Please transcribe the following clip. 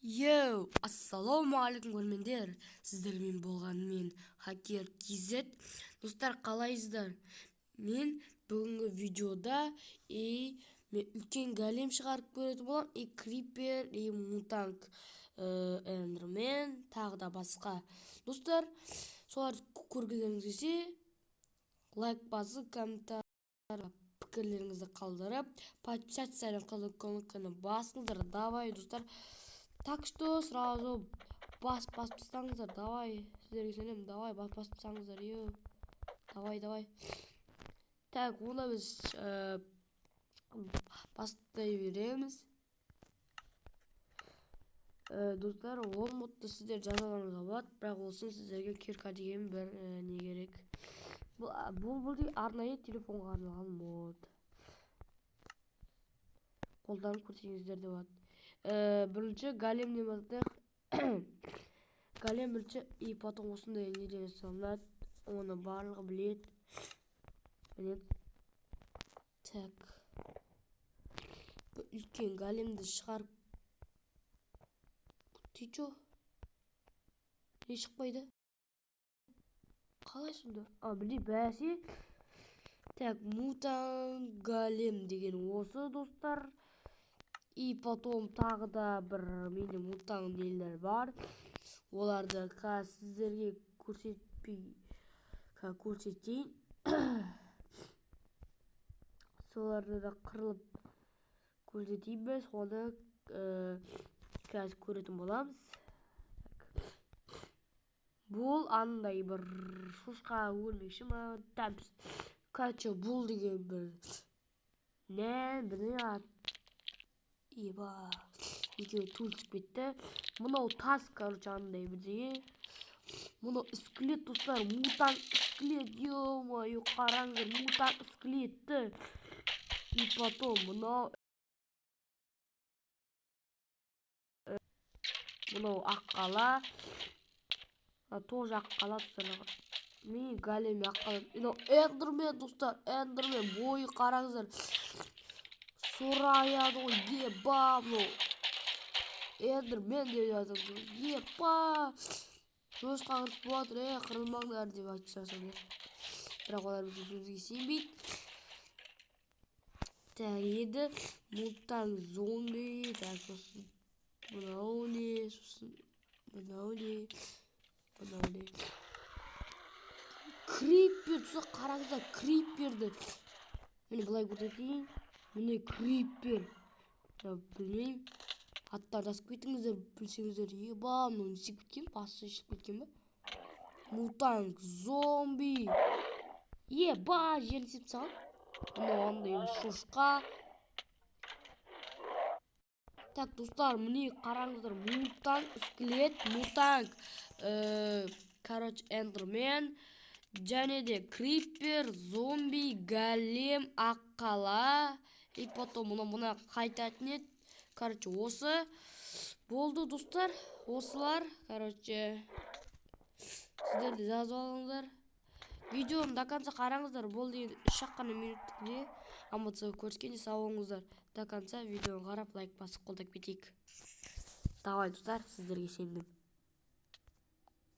Йоу, ассалаумағалейкум көрермендер. Сіздермен болған мен Хакер KZ. Достар, қалайсыздар? Мен бүгінгі видеода мен үлкен голем шығарып көретін болам. Крипер, мутанг, эндермен, тағы да басқа. Достар, соларды көргілеріңіз келсе, лайк басып, комментарий, пікірлеріңізді қалдырып, подписаться кнопканы басыңыздар. Давай, достар. Так что сразу баспасаңыздар, давай, сіздерге сенемін, давай баспасаңыздар, давай. Так, оны біз бастай береміз. Достар, ол модты сіздер жазаларыңызға болады, бірақ олсын сіздерге кирка деген бір не керек. Бұл арнайы телефонға арналған мод. Қолданып көрсеңіздер де болады. Бірінші големнен бастайық. Голем бірінші, и потом осындай неден салынады. Оны барлығы біледі. Так. Үлкен големді шығарып. Ты чё? Не шықпайды? Қалай сонда? Біле бәсе. Так, мутанг голем деген осы, достар. И потом тағы да бір мені мутанг нелер бар. Оларды сіздерге көрсетейін. Соларды да қырылып көрсетейміз. Оны қазір көретін боламыз. Бұл андай бір шошқа өлмекші ма? Кача бұл деген бір біле ат. Еба, екеуі түлісіп кетті. Мұнау тас, андай бірдеңе. Мұнау скелет, достар, мутанг скелет, ё-моё, қараңыздар, мутанг скелетті. И потом мұнау аққала. Тоже аққала, достар. Мен голем аққала. Эндермен, достар, эндермен, бойы қараңыздар. Сораяды ғой, еба, мұнау. Эндермен деп жатыр. Еба. Жош қаңырып болатыр, қырылмаңдар деп айтып жасады. Бірақ олар біздің сөзге сенбейді. Так, еді мутанг зомби. Так, сосын мынау не, сосын мынау не. Крипер, тұса қараңыздар, криперді. Мені бұлай көрсетейін. Міне крипер. Білмеймін. Аттарды асып кетіңіздер, білсеңіздер. Еба, мұны несіп кеткен, басы ішіп кеткен бе? Мутанг зомби. Еба, жерін сеп саған. Мұны андай шошқа. Так, достар, міне қараңыздар. Мутанг скелет, мутанг эндермен. Және де крипер, зомби, голем, аққала. И потом мұна қайтатын еді. Осы болды, достар. Осылар, сіздер де жазып алыңыздар. Видеоны до конца қараңыздар. Бұл деген 3 қана минуттық. Аматсыз көріскенде сау болыңыздар. До конца видеоны қарап, лайк басып қолдап кетейік. Давай, достар, сіздерге сендім.